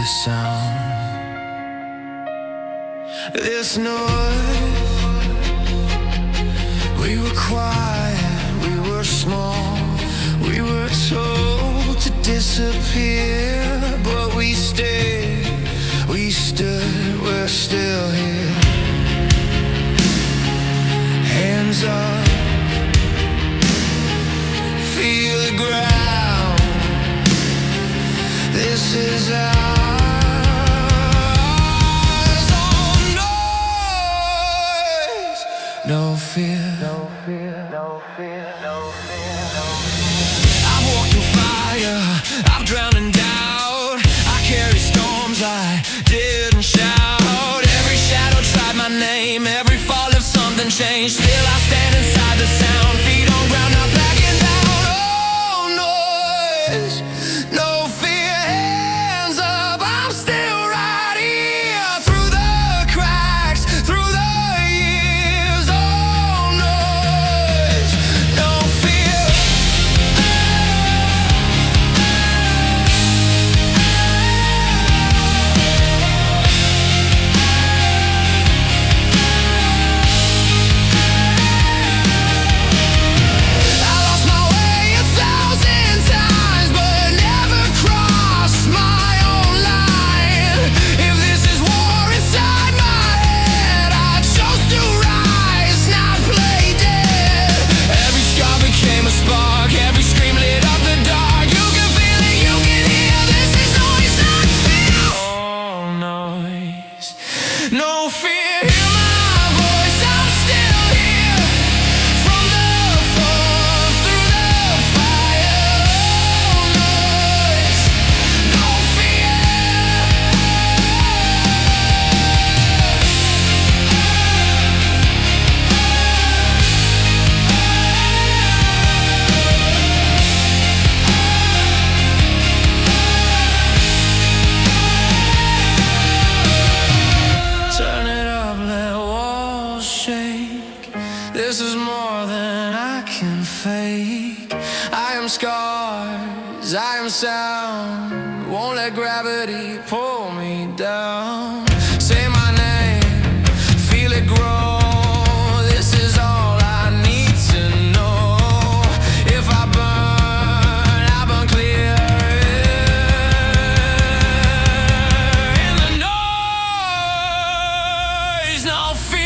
sound. This noise, we were quiet, we were small, we were told to disappear, but we stayed, we stood, we're still here. Hands up, feel the ground. This is ours. No fear, no fear, no fear, no fear, no fear. I've walked through fire, I've drowned in doubt. I carry storms I didn't shout. Every shadow tried my name, every fall left something changed. Still I stand inside the sound, feet on ground, not backing down. Oh, noise, no fear, hands up, I'm still right here. Through the cracks, through the years. Oh, noise, no fear. I lost my way 1,000 times, but never crossed my own line. If this is war inside my head, I chose to rise, not play dead. Every scar became a spark, every scream lit up the dark. You can feel it, you can hear. This is noise, not fear. Oh, noise, no fear. Hear my voice, I'm still here. From the fall, through the fire. Oh, noise, no fear. Turn it up, let walls shake. This is more than I can fake. I am scars, I am sound. Won't let gravity pull me down. Say my name, feel it grow. This is all I need to know. If I burn clear. In the noise, no fear.